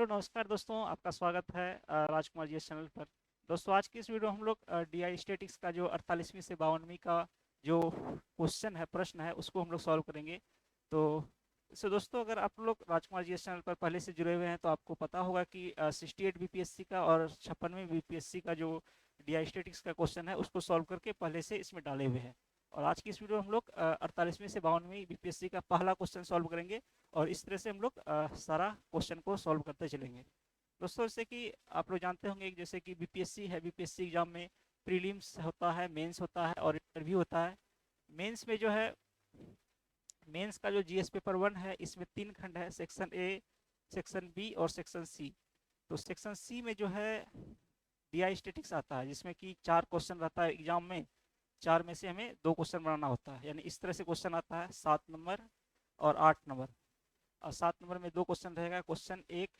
Hello नमस्कार दोस्तों, आपका स्वागत है राजकुमार जी चैनल पर। दोस्तों, आज की इस वीडियो में हम लोग डीआई स्टैटिक्स का जो 48वीं से 52वीं का जो क्वेश्चन है, प्रश्न है, उसको हम लोग सॉल्व करेंगे। तो दोस्तों, अगर आप लोग राजकुमार जी चैनल पर पहले से जुड़े हुए हैं तो आपको पता होगा कि 68 बीपीएससी का और 56वें बीपीएससी का जो डीआई स्टैटिक्स का क्वेश्चन है उसको सॉल्व करके पहले से इसमें डाले हुए हैं। और आज की इस वीडियो में हम लोग 48वीं से 52वीं बीपीएससी का पहला क्वेश्चन सॉल्व करेंगे। और इस तरह से हम लोग सारा क्वेश्चन को सॉल्व करते चलेंगे। दोस्तों, जैसे कि आप लोग जानते होंगे, जैसे कि बीपीएससी है, बीपीएससी एग्जाम में प्रीलिम्स होता है, मेंस होता है और इंटरव्यू होता है। मेंस में जो है, मेंस का जो जीएस पेपर 1 है, इसमें 3 खंड है, सेक्शन ए, सेक्शन बी और सेक्शन सी। तो सेक्शन सी में जो है डीआई स्टैटिक्स आता है, जिसमें कि 4 क्वेश्चन रहता है एग्जाम में। 4 में से हमें 2 क्वेश्चन बनाना होता है, यानी इस तरह से क्वेश्चन आता है 7 नंबर और 8 नंबर। और 7 नंबर में 2 क्वेश्चन रहेगा, क्वेश्चन एक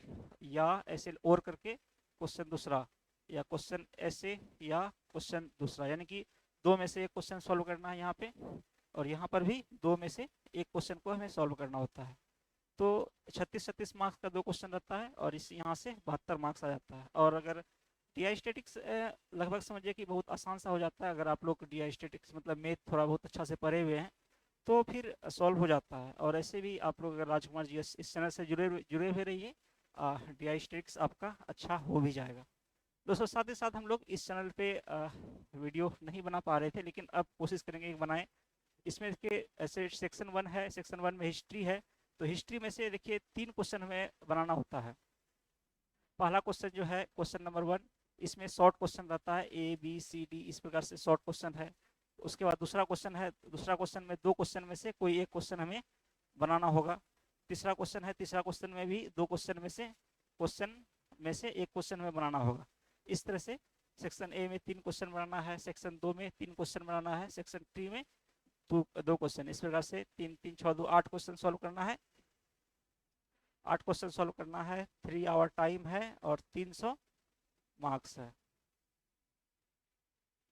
या ऐसे और करके क्वेश्चन दूसरा, या क्वेश्चन ऐसे या क्वेश्चन दूसरा, यानी कि 2 में से एक क्वेश्चन सॉल्व करना है यहाँ पे। और यहाँ पर भी 2 में से एक क्वेश्चन को हमें सॉल्व करना होता है। तो 36-36 मार्क्स का 2 क्वेश्चन रहता है और इस यहाँ से 72 मार्क्स आ जाता है। और अगर डी स्टेटिक्स लगभग समझिए कि बहुत आसान सा हो जाता है। अगर आप लोग डी स्टेटिक्स मतलब मैथ थोड़ा बहुत अच्छा से पढ़े हुए हैं तो फिर सॉल्व हो जाता है। और ऐसे भी आप लोग अगर राजकुमार जी इस चैनल से जुड़े हुए रहिए, डी स्टेटिक्स आपका अच्छा हो भी जाएगा। दोस्तों, साथ ही साथ हम लोग इस चैनल पे वीडियो नहीं बना पा रहे थे, लेकिन अब कोशिश करेंगे कि बनाएं। इसमें के ऐसे सेक्शन 1 है, सेक्शन 1 में हिस्ट्री है। तो हिस्ट्री में से देखिए 3 क्वेश्चन हमें बनाना होता है। पहला क्वेश्चन जो है क्वेश्चन नंबर 1, इसमें शॉर्ट क्वेश्चन रहता है, ए बी सी डी, इस प्रकार से शॉर्ट क्वेश्चन है। उसके बाद दूसरा क्वेश्चन है, दूसरा क्वेश्चन में 2 क्वेश्चन में से कोई एक क्वेश्चन हमें बनाना होगा। तीसरा क्वेश्चन है, तीसरा क्वेश्चन में भी 2 क्वेश्चन में से एक क्वेश्चन में बनाना होगा। इस तरह से सेक्शन ए में 3 क्वेश्चन बनाना है, सेक्शन 2 में 3 क्वेश्चन बनाना है, सेक्शन 3 में 2 क्वेश्चन। इस प्रकार से 3 3 6 2 8 क्वेश्चन सॉल्व करना है। 8 क्वेश्चन सॉल्व करना है, 3 आवर टाइम है और 300 मार्क्स है।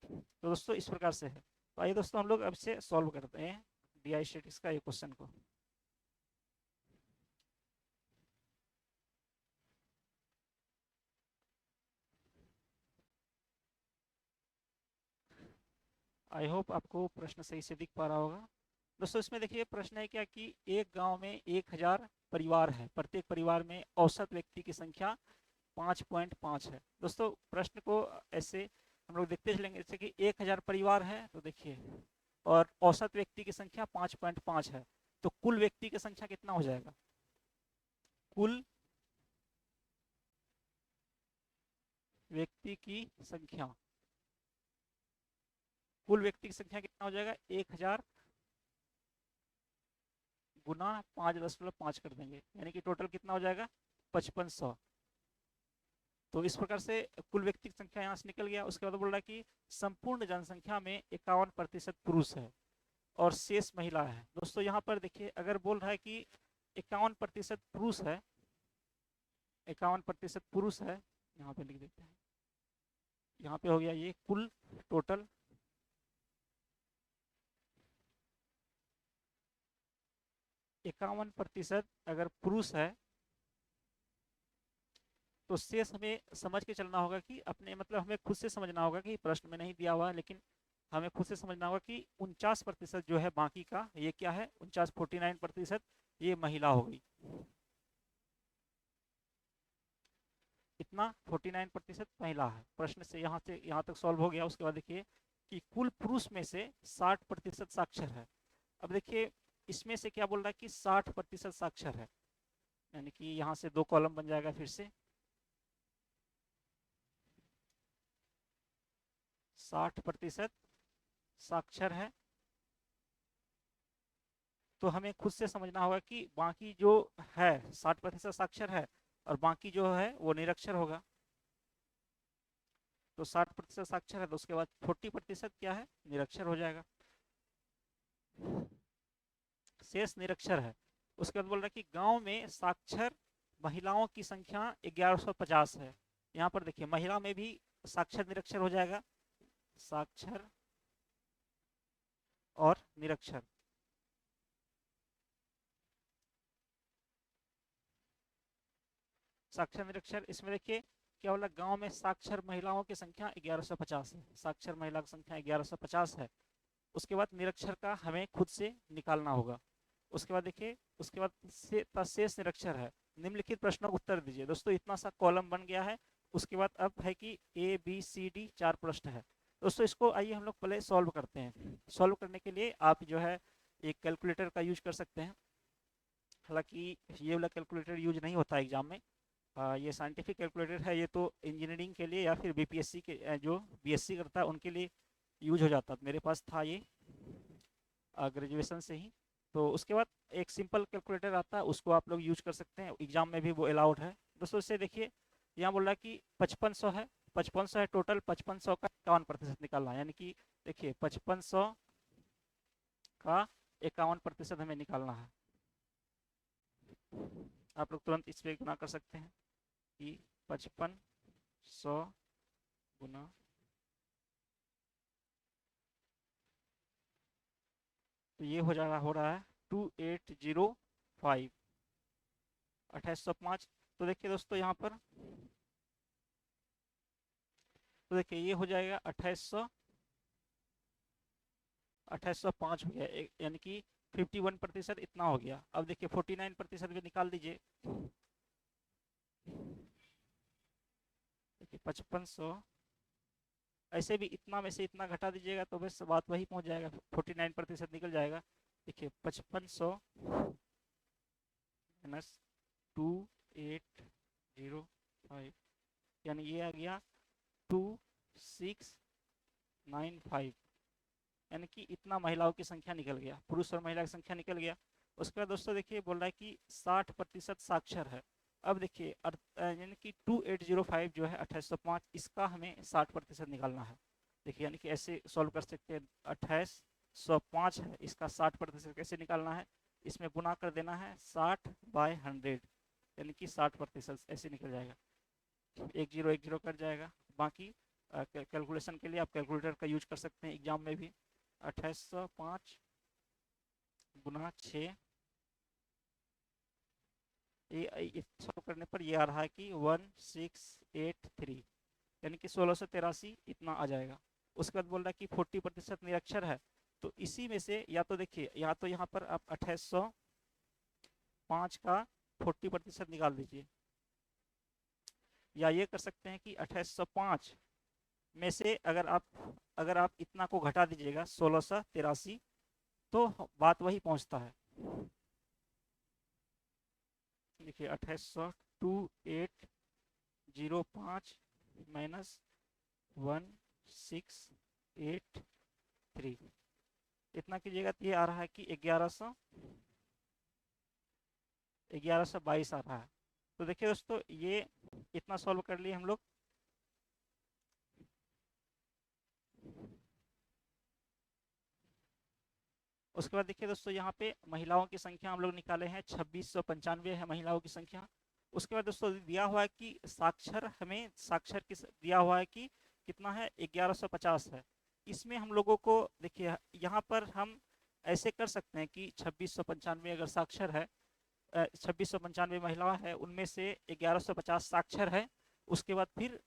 तो दोस्तों, इस प्रकार से है। तो आइए दोस्तों, हम लोग अब से सॉल्व करते हैं डी स्टैटिक्स का ये क्वेश्चन को। आई होप आपको प्रश्न सही से दिख पा रहा होगा। दोस्तों, इसमें देखिए प्रश्न है क्या कि एक गांव में 1000 परिवार है, प्रत्येक परिवार में औसत व्यक्ति की संख्या 5.5 है। दोस्तों, प्रश्न को ऐसे हम लोग देखते चलेंगे, जैसे कि 1000 परिवार है तो देखिए, और औसत व्यक्ति की संख्या 5.5 है। तो कुल व्यक्ति की संख्या कितना हो जाएगा? कुल व्यक्ति की संख्या, कुल व्यक्ति की संख्या कितना हो जाएगा? 1000 गुना 5.5 कर देंगे, यानी कि टोटल कितना हो जाएगा? 5500। तो इस प्रकार से कुल व्यक्ति की संख्या यहाँ से निकल गया। उसके बाद बोल रहा है कि संपूर्ण जनसंख्या में 51% पुरुष है और शेष महिला है। दोस्तों, यहाँ पर देखिए, अगर बोल रहा है कि 51% पुरुष है, 51% पुरुष है, यहाँ पे लिख देते हैं। यहाँ पे हो गया ये कुल टोटल, 51% अगर पुरुष है तो शेष हमें समझ के चलना होगा कि अपने मतलब हमें खुद से समझना होगा कि प्रश्न में नहीं दिया हुआ, लेकिन हमें खुद से समझना होगा कि 49% जो है बाकी का, ये क्या है? 49% ये महिला हो गई। इतना 49% महिला है। प्रश्न से यहाँ तक सॉल्व हो गया। उसके बाद देखिए कि कुल पुरुष में से 60% साक्षर है। अब देखिए, इसमें से क्या बोल रहा है कि 60% साक्षर है, यानी कि यहाँ से 2 कॉलम बन जाएगा फिर से। 60% साक्षर है, तो हमें खुद से समझना होगा कि बाकी जो है 60% साक्षर है और बाकी जो है वो निरक्षर होगा। तो 60% साक्षर है, तो उसके बाद 40% क्या है? निरक्षर हो जाएगा, शेष निरक्षर है। उसके बाद बोल रहा है कि गांव में साक्षर महिलाओं की संख्या 1150 है। यहाँ पर देखिए, महिला में भी साक्षर निरक्षर हो जाएगा, साक्षर और निरक्षर। साक्षर निरक्षर, इसमें देखिए क्या बोला, गांव में साक्षर महिलाओं की संख्या 1150 है, साक्षर महिला की संख्या 1150 है। उसके बाद निरक्षर का हमें खुद से निकालना होगा। उसके बाद देखिए, उसके बाद शेष निरक्षर है। निम्नलिखित प्रश्नों का उत्तर दीजिए। दोस्तों इतना सा कॉलम बन गया है। उसके बाद अब है कि ए बी सी डी 4 प्रश्न है। दोस्तों इसको आइए हम लोग पहले सॉल्व करते हैं। सॉल्व करने के लिए आप जो है एक कैलकुलेटर का यूज कर सकते हैं। हालांकि ये वाला कैलकुलेटर यूज नहीं होता एग्जाम में। ये साइंटिफिक कैलकुलेटर है, ये तो इंजीनियरिंग के लिए या फिर बीपीएससी के जो बीएससी करता है उनके लिए यूज हो जाता है। मेरे पास था ये ग्रेजुएशन से ही। तो उसके बाद एक सिंपल कैलकुलेटर आता है, उसको आप लोग यूज कर सकते हैं, एग्जाम में भी वो अलाउड है। दोस्तों इससे देखिए यहाँ बोल रहा है कि 5500 है, 5500 है टोटल, 5500 का 51% निकालना है। यानी कि देखिए 5500 का 51% हमें निकालना है। आप लोग तुरंत इस पर गुना कर सकते हैं कि 5500 गुना, तो ये हो जाएगा, हो रहा है 2805, 2805। तो देखिए दोस्तों यहाँ पर, तो देखिए ये हो जाएगा 2805 हो गया, यानी कि 51% इतना हो गया। अब देखिए 49% भी निकाल दीजिए। देखिए 5500, ऐसे भी इतना में से इतना घटा दीजिएगा तो बस बात वही पहुंच जाएगा, 49% निकल जाएगा। देखिए 5500 माइनस 2805, यानी ये आ गया 2695, यानी कि इतना महिलाओं की संख्या निकल गया, पुरुष और महिला की संख्या निकल गया। उसके बाद दोस्तों देखिए बोल रहा है कि 60% साक्षर है। अब देखिए यानी कि 2805 जो है 2805, इसका हमें 60% निकालना है। देखिए यानी कि ऐसे सॉल्व कर सकते हैं। 2805 है, इसका 60% कैसे निकालना है, इसमें गुना कर देना है 60/100, यानी कि 60% ऐसे निकल जाएगा। एक जीरो कट जाएगा। बाकी कैलकुलेशन के लिए आप कैलकुलेटर का यूज कर सकते हैं एग्जाम में भी। 2805 गुना 6, ये सॉल्व करने पर ये आ रहा है कि 1683, यानी कि 1683 इतना आ जाएगा। उसके बाद बोल रहा है कि 40% निरक्षर है। तो इसी में से या तो देखिए, या तो यहाँ पर आप 2805 का 40% निकाल दीजिए, या ये कर सकते हैं कि 2805 में से अगर आप इतना को घटा दीजिएगा 1683, तो बात वही पहुंचता है। देखिए 2805 माइनस 1683, इतना कीजिएगा तो ये आ रहा है कि 1122 आ रहा है। तो देखिए दोस्तों ये इतना सॉल्व कर लिए हम लोग। उसके बाद देखिए दोस्तों यहाँ पे महिलाओं की संख्या हम लोग निकाले हैं, 2695 है महिलाओं की संख्या। उसके बाद दोस्तों दिया हुआ है कि साक्षर की दिया हुआ है कि कितना है, 1150 है। इसमें हम लोगों को देखिए यहाँ पर हम ऐसे कर सकते हैं कि 2695 अगर साक्षर है, 2695 महिला है, उनमें से 1150 साक्षर है। उसके बाद फिर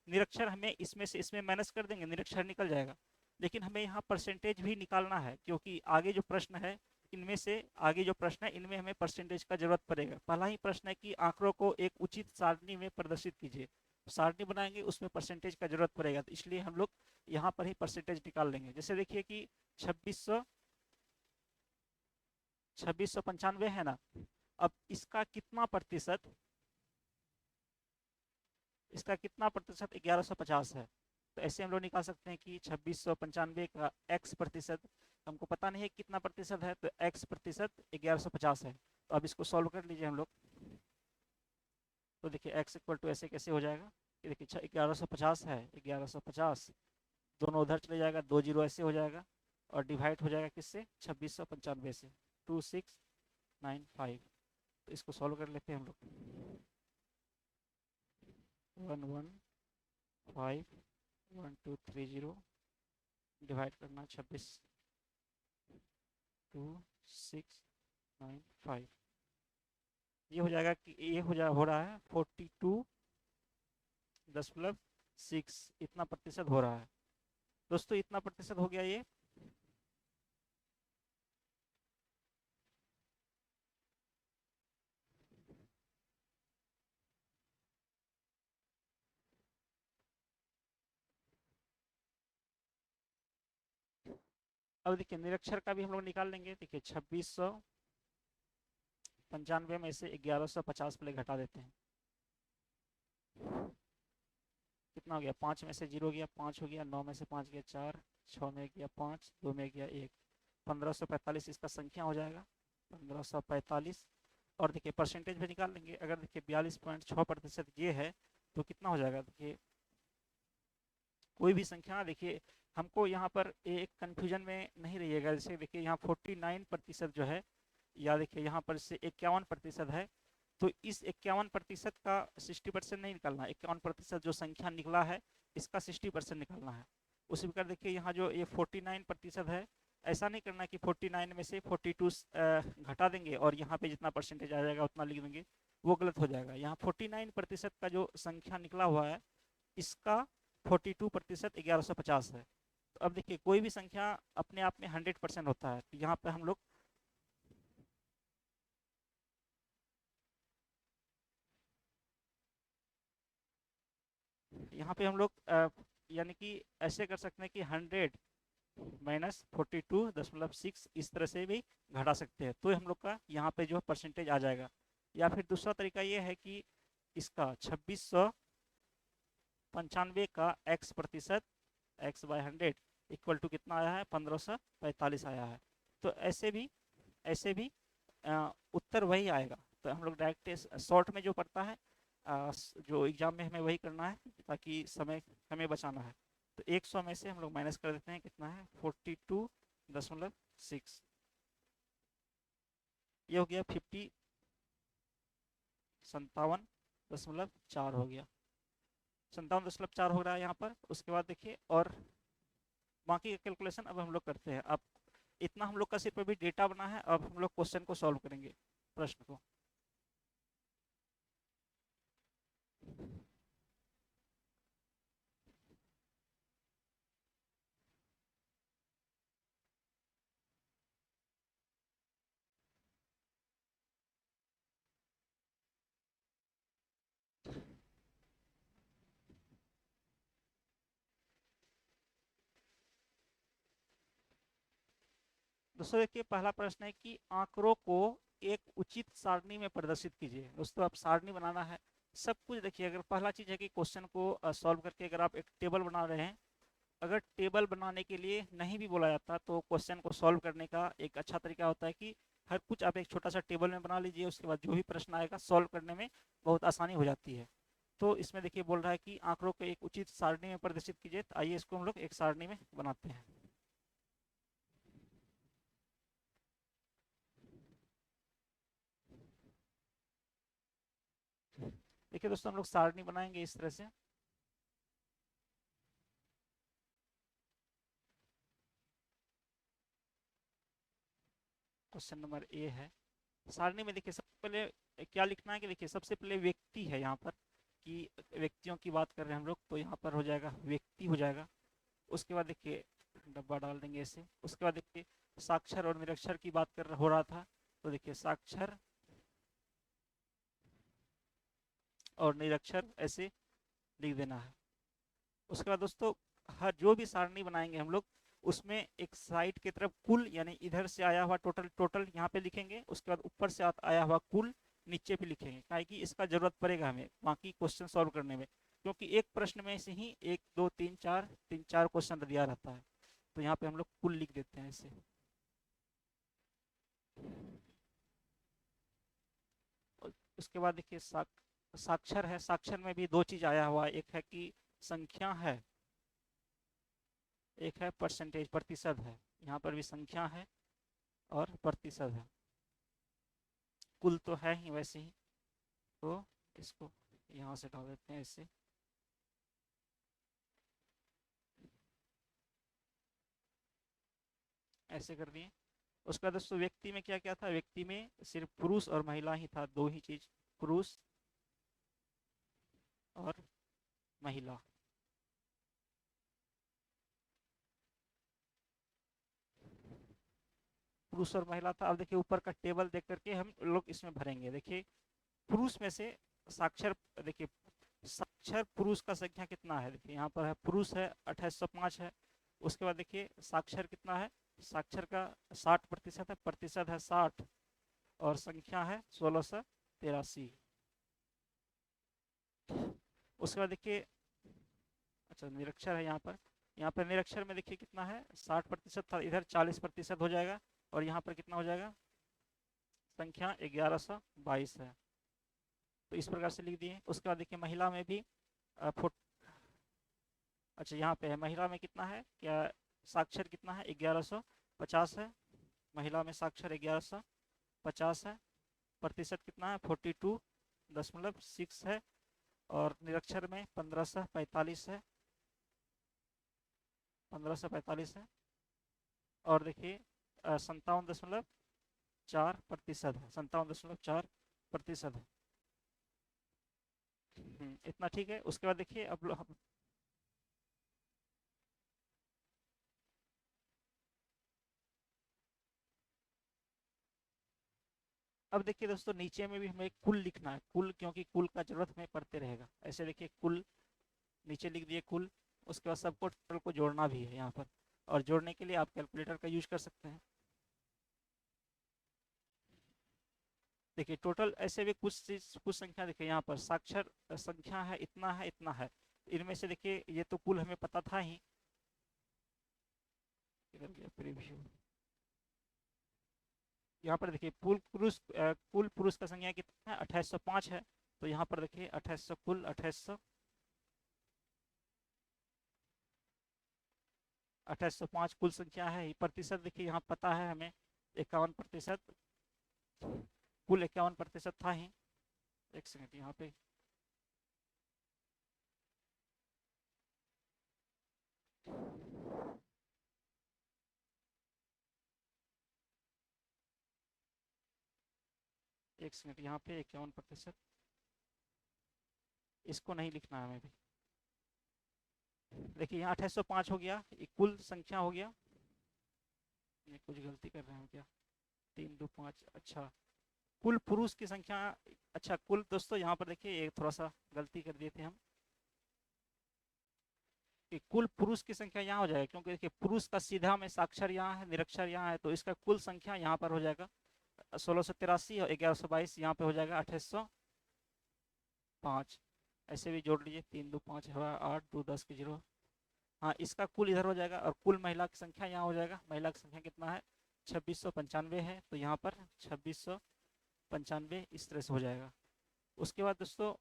निरक्षर हमें इसमें से इसमें माइनस कर देंगे, निरक्षर निकल जाएगा। लेकिन हमें यहाँ परसेंटेज भी निकालना है, क्योंकि आगे जो प्रश्न है इनमें से, आगे जो प्रश्न है इनमें हमें परसेंटेज का जरूरत पड़ेगा। पहला ही प्रश्न है कि आंकड़ों को एक उचित सारणी में प्रदर्शित कीजिए। सारणी बनाएंगे उसमें परसेंटेज का जरूरत पड़ेगा, तो इसलिए हम लोग यहाँ पर ही परसेंटेज निकाल लेंगे। जैसे देखिए कि 2695 है ना, अब इसका कितना प्रतिशत, इसका कितना प्रतिशत 1150 है। तो ऐसे हम लोग निकाल सकते हैं कि 2695 का x प्रतिशत, हमको पता नहीं है कितना प्रतिशत है, तो x प्रतिशत 1150 है। तो अब इसको सॉल्व कर लीजिए हम लोग। तो देखिए x इक्वल टू ऐसे कैसे हो जाएगा, कि देखिए 1150 है, 1150 दोनों उधर चले जाएगा, 2 जीरो ऐसे हो जाएगा, और डिवाइड हो जाएगा किससे, 2695 से, 2695। तो इसको सॉल्व कर लेते हैं हम लोग। 11511230 डिवाइड करना 262695, ये हो जाएगा कि ये हो रहा है 42.6, इतना प्रतिशत हो रहा है दोस्तों, इतना प्रतिशत हो गया ये। अब देखिए निरक्षर का भी हम लोग निकाल लेंगे। देखिए 2695 में से 1150 प्ले घटा देते हैं, कितना हो गया, 5 में से 0 गया, 5 हो गया, 9 में से 5 गया 4, 6 में गया 5, 2 में गया 1, 1545 इसका संख्या हो जाएगा, 1545। और देखिए परसेंटेज भी निकाल लेंगे। अगर देखिए 42.6% ये है तो कितना हो जाएगा, देखिए कोई भी संख्या देखिए हमको यहाँ पर एक कन्फ्यूजन में नहीं रहिएगा। जैसे देखिए यहाँ 49% जो है, या देखिए यहाँ पर से 51% है, तो इस 51% का 60% नहीं निकालना, 51% जो संख्या निकला है इसका 60% निकालना है। उसी प्रकार देखिए यहाँ जो ये 49% है, ऐसा नहीं करना कि 49 में से 42 घटा देंगे और यहाँ पे जितना परसेंटेज आ जाएगा उतना लिख देंगे, वो गलत हो जाएगा। यहाँ 49% का जो संख्या निकला हुआ है इसका 42% 1150 है। तो अब देखिए कोई भी संख्या अपने आप में 100% होता है, तो यहाँ पे हम लोग यानी कि ऐसे कर सकते हैं कि 100 माइनस 42.6 इस तरह से भी घटा सकते हैं, तो हम लोग का यहाँ पे जो परसेंटेज आ जाएगा। या फिर दूसरा तरीका ये है कि इसका 2695 का x% x/100 इक्वल टू कितना आया है, 1545 आया है। तो ऐसे भी उत्तर वही आएगा। तो हम लोग डायरेक्ट शॉर्ट में जो पड़ता है, जो एग्जाम में हमें वही करना है ताकि समय हमें बचाना है। तो 100 में से हम लोग माइनस कर देते हैं, कितना है 42.6, ये हो गया 57.4 हो गया, 57.4 हो रहा है यहाँ पर। उसके बाद देखिए और बाकी का कैलकुलेशन अब हम लोग करते हैं। अब इतना हम लोग का सिर्फ अभी डेटा बना है, अब हम लोग क्वेश्चन को सॉल्व करेंगे, प्रश्न को। दोस्तों देखिए पहला प्रश्न है कि आंकड़ों को एक उचित सारणी में प्रदर्शित कीजिए। दोस्तों आप सारणी बनाना है सब कुछ। देखिए अगर पहला चीज है कि क्वेश्चन को सॉल्व करके अगर आप एक टेबल बना रहे हैं, अगर टेबल बनाने के लिए नहीं भी बोला जाता तो क्वेश्चन को सॉल्व करने का एक अच्छा तरीका होता है कि हर कुछ आप एक छोटा सा टेबल में बना लीजिए, उसके बाद जो भी प्रश्न आएगा सॉल्व करने में बहुत आसानी हो जाती है। तो इसमें देखिए बोल रहा है कि आंकड़ों को एक उचित सारणी में प्रदर्शित कीजिए, तो आइए इसको हम लोग एक सारणी में बनाते हैं। देखिए दोस्तों हम लोग सारणी बनाएंगे इस तरह से। क्वेश्चन नंबर ए है, सारणी में देखिए सबसे पहले क्या लिखना है कि देखिए सबसे पहले व्यक्ति है यहाँ पर, कि व्यक्तियों की बात कर रहे हैं हम लोग, तो यहाँ पर हो जाएगा व्यक्ति हो जाएगा। उसके बाद देखिए डब्बा डाल देंगे ऐसे। उसके बाद देखिए साक्षर और निरक्षर की बात हो रहा था, तो देखिए साक्षर और निरक्षर ऐसे लिख देना है। उसके बाद दोस्तों हर जो भी सारणी बनाएंगे हम लोग, उसमें एक साइड की तरफ कुल, यानी इधर से आया हुआ टोटल टोटल यहाँ पे लिखेंगे। उसके बाद ऊपर से आया हुआ कुल नीचे भी लिखेंगे, क्या कि इसका जरूरत पड़ेगा हमें बाकी क्वेश्चन सॉल्व करने में, क्योंकि एक प्रश्न में से ही 1 2 3 4 तीन चार क्वेश्चन दिया रहता है। तो यहाँ पे हम लोग कुल लिख देते हैं ऐसे। उसके बाद देखिए साक्षर है, साक्षर में भी दो चीज आया हुआ है, एक है कि संख्या है, एक है परसेंटेज प्रतिशत है। यहाँ पर भी संख्या है और प्रतिशत है, कुल तो है ही वैसे ही। तो इसको यहाँ से डाल देते हैं ऐसे। ऐसे कर दिए। उसके बाद दोस्तों व्यक्ति में क्या क्या था, व्यक्ति में सिर्फ पुरुष और महिला ही था, दो ही चीज, पुरुष और महिला। पुरुष और महिला था। अब देखिए ऊपर का टेबल देख करके हम लोग इसमें भरेंगे। देखिए पुरुष में से साक्षर, देखिए साक्षर पुरुष का संख्या कितना है, देखिए यहाँ पर है पुरुष है 2805 है। उसके बाद देखिए साक्षर कितना है, साक्षर का 60% है, प्रतिशत है 60, और संख्या है 1683। उसके बाद देखिए, अच्छा निरक्षर है यहाँ पर निरक्षर में देखिए कितना है, 60% था, इधर 40% हो जाएगा, और यहाँ पर कितना हो जाएगा, संख्या 1122 है। तो इस प्रकार से लिख दिए। उसके बाद देखिए महिला में भी अच्छा यहाँ पे है, महिला में कितना है, क्या साक्षर कितना है, 1150 है। महिला में साक्षर 1150 है। प्रतिशत कितना है, 42.6 है। और निरक्षर में 1545 है, 1545 है। और देखिए 57.4% है, 57.4% है। इतना ठीक है। उसके बाद देखिए अब अब देखिए दोस्तों नीचे में भी हमें कुल लिखना है, कुल, क्योंकि कुल का जरूरत हमें पड़ते रहेगा। ऐसे देखिए कुल नीचे लिख दिए कुल। उसके बाद सबको टोटल को जोड़ना भी है यहाँ पर, और जोड़ने के लिए आप कैलकुलेटर का यूज कर सकते हैं। देखिए टोटल ऐसे भी कुछ चीज, कुछ संख्या देखिए यहाँ पर साक्षर संख्या है, इतना है, इतना है। इनमें से देखिए ये तो कुल हमें पता था ही, इधर गया प्रीव्यू। यहाँ पर देखिए कुल पुरुष का संख्या कितना है, 2805 है। तो यहाँ पर देखिए 2800 कुल 2805 कुल संख्या है। प्रतिशत देखिए यहाँ पता है हमें, 51%, कुल 51% था ही। एक सेकंड यहाँ पे, एक सेकंड यहाँ पे 51%, इसको नहीं लिखना है हमें भी। देखिए यहाँ 2805 हो गया, ये कुल संख्या हो गया। ये कुछ गलती कर रहे हैं क्या, 325, अच्छा कुल पुरुष की संख्या। अच्छा कुल दोस्तों यहाँ पर देखिए एक थोड़ा सा गलती कर दिए थे हम, कि कुल पुरुष की संख्या यहाँ हो जाएगा, क्योंकि देखिए पुरुष का सीधा में साक्षर यहाँ है, निरक्षर यहाँ है, तो इसका कुल संख्या यहाँ पर हो जाएगा 1683, और 1122 यहाँ पे हो जाएगा 2805। ऐसे भी जोड़ लीजिए, 3 2 5 है 8, 2 10 के 0। हाँ इसका कुल इधर हो जाएगा, और कुल महिला की संख्या यहाँ हो जाएगा। महिला की संख्या कितना है, 2695 है, तो यहाँ पर 2695 इस तरह से हो जाएगा। उसके बाद दोस्तों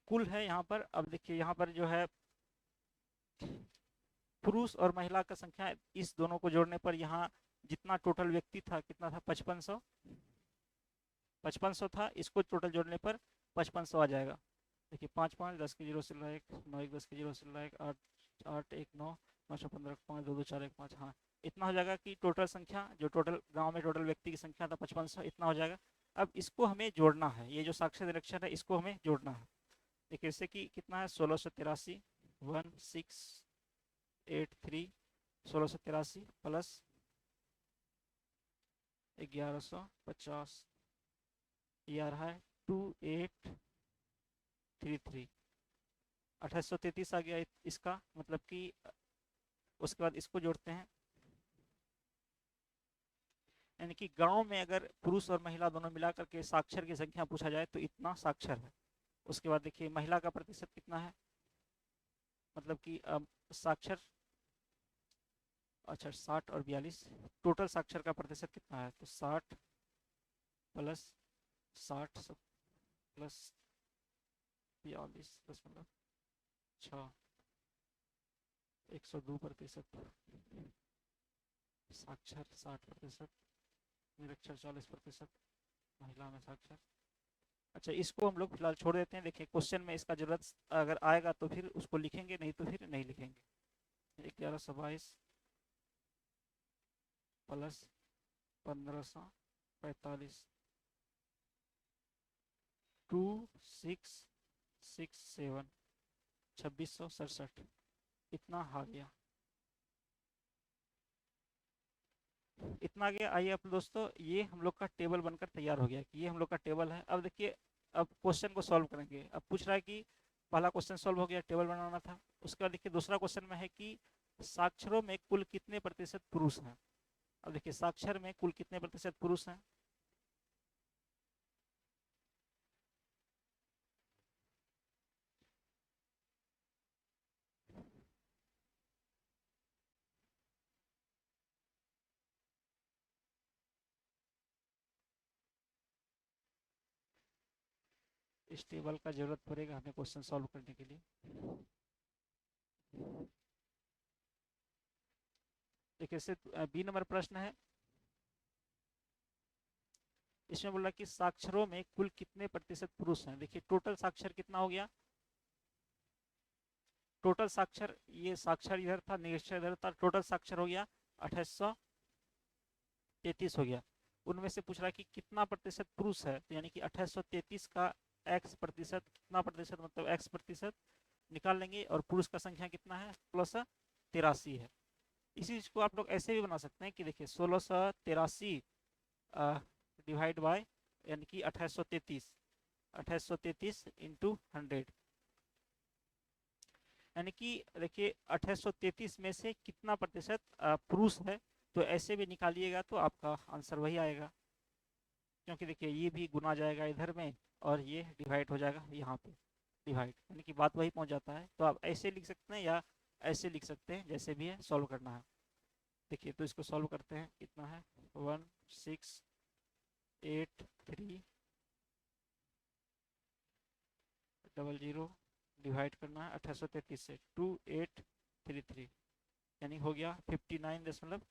कुल है यहाँ पर। अब देखिए यहाँ पर जो है पुरुष और महिला का संख्या, इस दोनों को जोड़ने पर यहाँ जितना टोटल व्यक्ति था कितना था, 5500 था। इसको टोटल जोड़ने पर 5500 आ जाएगा। देखिए 5 5 10 के 0 से 1 9 1 10 के 0 से 1 8 8 1 9 9 15 5 2 2 4 1 5, हाँ इतना हो जाएगा कि टोटल संख्या, जो टोटल गांव में टोटल व्यक्ति की संख्या था 5500, इतना हो जाएगा। अब इसको हमें जोड़ना है, ये जो साक्षर निरक्षर है इसको हमें जोड़ना है। देखिए इससे कि कितना है, 1683 1683 1683 प्लस 1150, ये आ रहा है 2833, 2833 आ गया इसका मतलब कि। उसके बाद इसको जोड़ते हैं, यानी कि गांव में अगर पुरुष और महिला दोनों मिलाकर के साक्षर की संख्या पूछा जाए तो इतना साक्षर है। उसके बाद देखिए महिला का प्रतिशत कितना है, मतलब कि साक्षर, अच्छा 60 और 42, टोटल साक्षर का प्रतिशत कितना है, तो 60 प्लस 60 प्लस 42.6, 102%। साक्षर 60%, निरक्षर 40%, महिला में साक्षर। अच्छा इसको हम लोग फिलहाल छोड़ देते हैं। देखिए क्वेश्चन में इसका जरूरत अगर आएगा तो फिर उसको लिखेंगे, नहीं तो फिर नहीं लिखेंगे। 1122 प्लस 1545 2667 2667 इतना आ गया, इतना आ गया। आइए अब दोस्तों ये हम लोग का टेबल बनकर तैयार हो गया कि ये हम लोग का टेबल है। अब देखिए अब क्वेश्चन को सॉल्व करेंगे। अब पूछ रहा है कि पहला क्वेश्चन सॉल्व हो गया, टेबल बनाना था। उसके बाद देखिए दूसरा क्वेश्चन में है कि साक्षरों में कुल कितने प्रतिशत पुरुष हैं। अब देखिए साक्षर में कुल कितने प्रतिशत पुरुष हैं। इस टेबल का जरूरत पड़ेगा हमें क्वेश्चन सॉल्व करने के लिए। देखिए इससे बी नंबर प्रश्न है, इसमें बोला कि साक्षरों में कुल कितने प्रतिशत पुरुष हैं। देखिए टोटल साक्षर कितना हो गया, टोटल साक्षर, ये साक्षर इधर था, निरक्षर इधर था, टोटल साक्षर हो गया 2833 हो गया। उनमें से पूछ रहा है कि कितना प्रतिशत पुरुष है, तो यानी कि 2833 का x प्रतिशत, कितना प्रतिशत मतलब x प्रतिशत निकाल लेंगे, और पुरुष का संख्या कितना है 1683 है। इसी चीज को आप लोग ऐसे भी बना सकते हैं कि देखिए 1683 डिवाइड बाय यानी कि 2833 इंटू 100, यानी कि देखिए 2833 में से कितना प्रतिशत पुरुष है, तो ऐसे भी निकालिएगा तो आपका आंसर वही आएगा। क्योंकि देखिए ये भी गुना जाएगा इधर में और ये डिवाइड हो जाएगा यहाँ पे, डिवाइड यानी कि बात वही पहुँच जाता है। तो आप ऐसे लिख सकते हैं या ऐसे लिख सकते हैं, जैसे भी है सॉल्व करना है। देखिए तो इसको सॉल्व करते हैं, कितना है 168300 डिवाइड करना है 2833 से 2833, यानी हो गया 59.40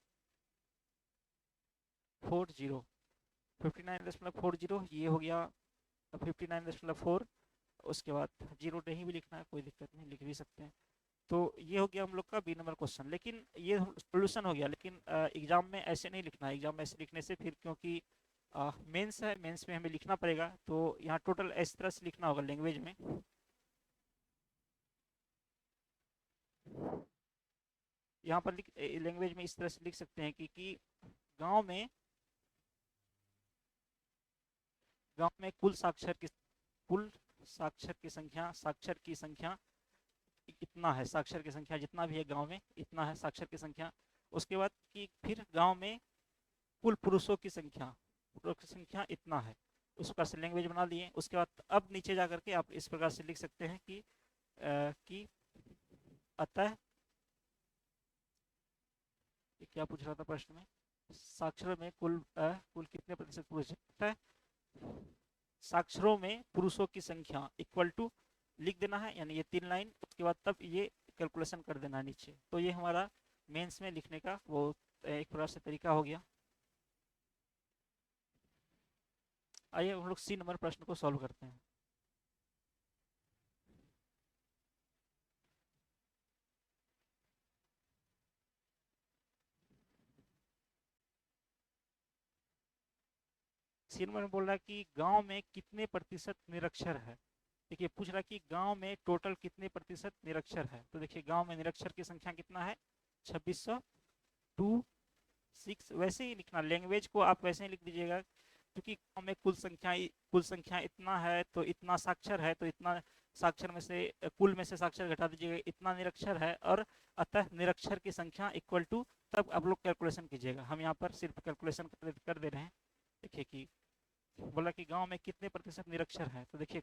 59.40, ये हो गया 59.4। उसके बाद जीरो नहीं भी लिखना है कोई दिक्कत नहीं, लिख भी सकते हैं। तो ये हो गया हम लोग का बी नंबर क्वेश्चन। लेकिन ये सोल्यूशन हो गया, लेकिन एग्जाम में ऐसे नहीं लिखना है। एग्जाम में ऐसे लिखने से फिर, क्योंकि मेंस है, मेंस में हमें लिखना पड़ेगा, तो यहाँ टोटल इस तरह से लिखना होगा लैंग्वेज में। यहाँ पर लैंग्वेज में इस तरह से लिख सकते हैं कि गांव में कुल साक्षर की संख्या, साक्षर की संख्या इतना है, साक्षर की संख्या जितना भी है गांव में इतना है साक्षर की संख्या। उसके बाद कि फिर गांव में कुल पुरुषों की संख्या, पुरुषों की संख्या इतना है, उस प्रकार से लैंग्वेज बना लिए। उसके बाद अब नीचे जा करके आप इस प्रकार से लिख सकते हैं कि अतः, क्या पूछ रहा था प्रश्न में, साक्षरों में कुल कितने प्रतिशत पुरुष है, साक्षरों में पुरुषों की संख्या इक्वल टू लिख देना है, यानी ये 3 लाइन। उसके बाद तब ये कैलकुलेशन कर देना है नीचे। तो ये हमारा मेंस में लिखने का वो एक प्रकार से तरीका हो गया। आइए हम लोग सी नंबर प्रश्न को सॉल्व करते हैं। सी नंबर में बोल रहा है कि गांव में कितने प्रतिशत निरक्षर है। देखिए पूछ रहा है कि गांव में टोटल कितने प्रतिशत निरक्षर है। तो देखिए गांव में निरक्षर की संख्या कितना है 2626। वैसे ही लिखना, लैंग्वेज को आप वैसे ही लिख दीजिएगा, क्योंकि गांव में कुल संख्या इतना है, तो इतना साक्षर है, तो इतना साक्षर में से कुल में से साक्षर घटा दीजिएगा, इतना निरक्षर है, और अतः निरक्षर की संख्या इक्वल टू, तब आप लोग कैलकुलेशन कीजिएगा। हम यहाँ पर सिर्फ कैलकुलेशन कर दे रहे हैं। देखिए कि बोला कि गांव में कितने प्रतिशत निरक्षर है, तो देखिए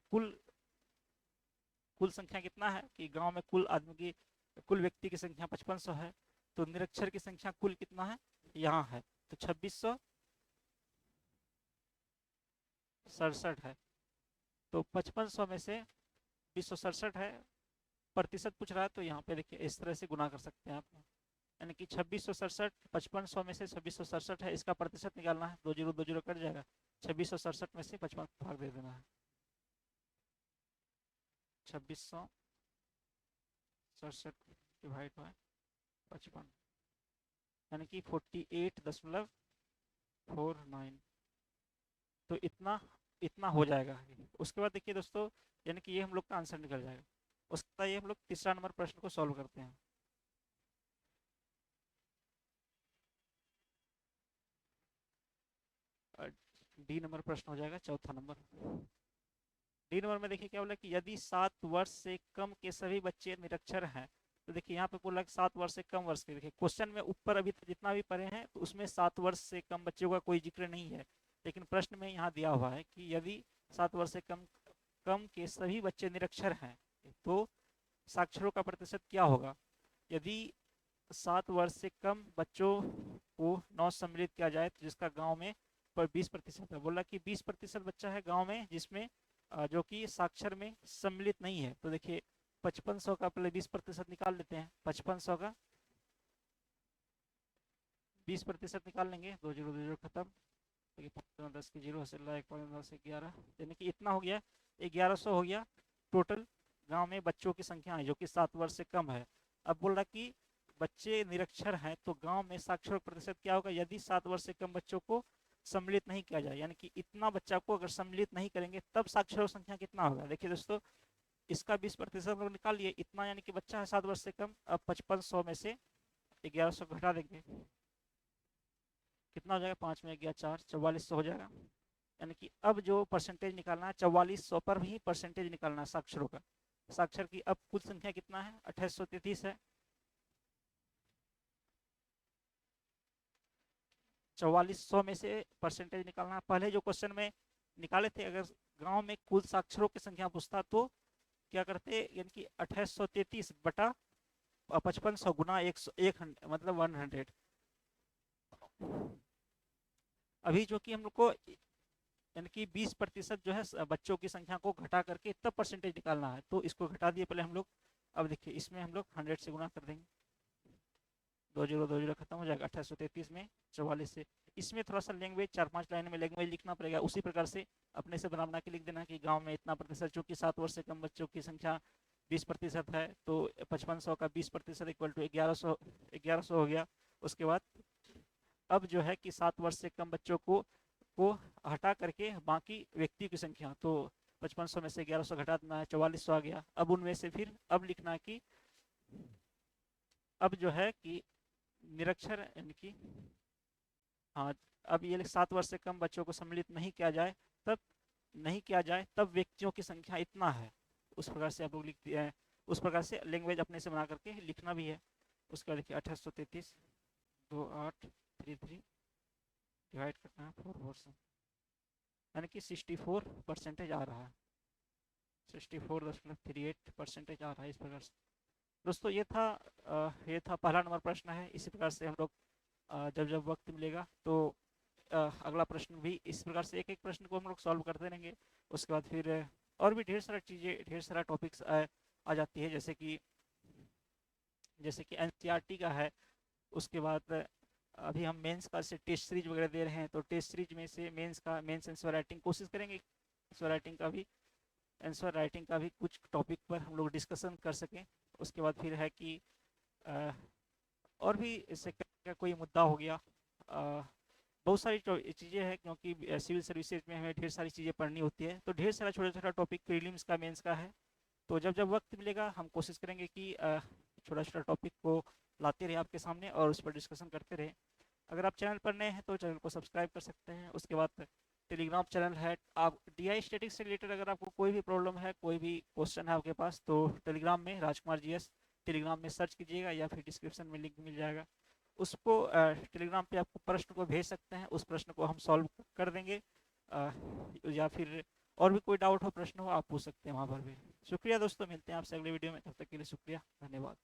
कुल संख्या कितना है कि गांव में कुल आदमी की, कुल व्यक्ति की संख्या 5500 है, तो निरक्षर की संख्या कुल कितना है यहाँ है, तो 2667 है। तो 5500 में से 2067 है, प्रतिशत पूछ रहा है, तो यहाँ पे देखिए इस तरह से गुना कर सकते हैं आप, यानी कि 2667 5500 में से 2667 है, इसका प्रतिशत निकालना है, 20 कट जाएगा, 2667 में से 55 भाग दे देना है, 2667 डिवाइड बाय 55। यानी कि 48.49। तो इतना इतना हो जाएगा। उसके बाद देखिए दोस्तों, यानी कि ये हम लोग का आंसर निकल जाएगा। उसके बाद ये हम लोग तीसरा नंबर प्रश्न को सॉल्व करते हैं। डी नंबर प्रश्न हो जाएगा, चौथा नंबर। डी नंबर में देखिए क्या बोला कि यदि 7 वर्ष से कम के सभी बच्चे निरक्षर हैं, तो देखिए यहाँ पे बोला कि 7 वर्ष से कम वर्ष के। देखिए क्वेश्चन में ऊपर अभी जितना भी पढ़े हैं तो उसमें 7 वर्ष से कम बच्चों का कोई जिक्र नहीं है, लेकिन प्रश्न में यहाँ दिया हुआ है कि यदि 7 वर्ष से कम कम के सभी बच्चे निरक्षर हैं तो साक्षरों का प्रतिशत क्या होगा। यदि 7 वर्ष से कम बच्चों को नौ सम्मिलित किया जाए तो जिसका गांव में पर 20% है। बोला कि 20% बच्चा है गांव में जिसमें जो कि साक्षर में सम्मिलित नहीं है। तो देखिए 5500 का पहले 20% निकाल लेते हैं। 5500 का 20% निकाल लेंगे, 2 जीरो 2 जीरो खत्म। देखिए 5 10 की जीरो हंस 1 यानी कि इतना हो गया, 1100 हो गया टोटल गांव में बच्चों की संख्या है जो कि 7 वर्ष से कम है। अब बोल रहा कि बच्चे निरक्षर हैं तो गांव में साक्षर प्रतिशत क्या होगा यदि 7 वर्ष से कम बच्चों को सम्मिलित नहीं किया जाए। यानी कि इतना बच्चा को अगर सम्मिलित नहीं करेंगे तब साक्षरों की संख्या कितना होगा। देखिए दोस्तों, इसका 20% हम लोग निकाल लिए, इतना यानी कि बच्चा है 7 वर्ष से कम। अब 5500 में से 1100 घटा देंगे, कितना हो जाएगा, 5 में 11 4, 4400 हो जाएगा। यानी कि अब जो परसेंटेज निकालना है 4400 पर ही परसेंटेज निकालना है साक्षरों का। साक्षर की अब कुल संख्या कितना है, 2833 है। 4400 में से परसेंटेज निकालना है। पहले जो क्वेश्चन में निकाले थे, अगर गांव में कुल साक्षरों की संख्या पूछता तो क्या करते, यानी कि 2833 बटा 5500 गुना 100 मतलब 100। अभी जो कि हम लोग को यानी कि 20% जो है बच्चों की संख्या को घटा करके तब परसेंटेज निकालना है, तो इसको घटा दिए पहले हम लोग। अब देखिए इसमें हम लोग 100 से गुना कर देंगे, 2 जीरो खत्म हो जाएगा। 2833 में 44 से, इसमें थोड़ा सा लैंग्वेज 4-5 लाइन में लैंग्वेज लिखना पड़ेगा। उसी प्रकार से अपने से बना के लिख देना कि गांव में इतना प्रतिशत, चूंकि 7 वर्ष से कम बच्चों की संख्या 20% है तो 5500 का 20% इक्वल टू 1100 हो गया। उसके बाद अब जो है कि 7 वर्ष से कम बच्चों को हटा करके बाकी व्यक्ति की संख्या, तो 5500 में से 1100 घटा देना है, 4400 आ गया। अब उनमें से फिर अब लिखना है कि अब जो है कि निरक्षर यानी कि हाँ, अब ये 7 वर्ष से कम बच्चों को सम्मिलित नहीं किया जाए तब व्यक्तियों की संख्या इतना है। उस प्रकार से आप लोग लिखते हैं, उस प्रकार से लैंग्वेज अपने से बना करके लिखना भी है। उसका देखिए 2833 2833 डिवाइड करना है 4 यानी कि 64% आ रहा है, 64.38% आ रहा है। इस प्रकार से दोस्तों ये था पहला नंबर प्रश्न है। इसी प्रकार से हम लोग जब जब वक्त मिलेगा तो अगला प्रश्न भी इस प्रकार से एक एक प्रश्न को हम लोग सॉल्व करते रहेंगे। उसके बाद फिर और भी ढेर सारा चीज़ें, ढेर सारा टॉपिक्स आ जाती है, जैसे कि एनसीईआरटी का है। उसके बाद अभी हम मेंस का से टेस्ट सीरीज वगैरह दे रहे हैं, तो टेस्ट सीरीज में से मेंस आंसर राइटिंग कोशिश करेंगे, आंसर राइटिंग का भी कुछ टॉपिक पर हम लोग डिस्कशन कर सकें। उसके बाद फिर है कि और भी इससे का कोई मुद्दा हो गया, बहुत सारी चीज़ें हैं क्योंकि सिविल सर्विसेज में हमें ढेर सारी चीज़ें पढ़नी होती है, तो ढेर सारा छोटा छोटा टॉपिक प्रीलिम्स का मेंस का है। तो जब जब वक्त मिलेगा हम कोशिश करेंगे कि छोटा छोटा टॉपिक को लाते रहे आपके सामने और उस पर डिस्कशन करते रहे। अगर आप चैनल पर नए हैं तो चैनल को सब्सक्राइब कर सकते हैं। उसके बाद टेलीग्राम चैनल है। आप DI स्टैटिक्स से रिलेटेड अगर आपको कोई भी प्रॉब्लम है, कोई भी क्वेश्चन है आपके पास, तो टेलीग्राम में राजकुमार GS टेलीग्राम में सर्च कीजिएगा या फिर डिस्क्रिप्शन में लिंक मिल जाएगा। उसको टेलीग्राम पे आपको प्रश्न को भेज सकते हैं, उस प्रश्न को हम सॉल्व कर देंगे। या फिर और भी कोई डाउट हो, प्रश्न हो, आप पूछ सकते हैं वहाँ पर भी। शुक्रिया दोस्तों, मिलते हैं आपसे अगले वीडियो में, तब तक के लिए शुक्रिया, धन्यवाद।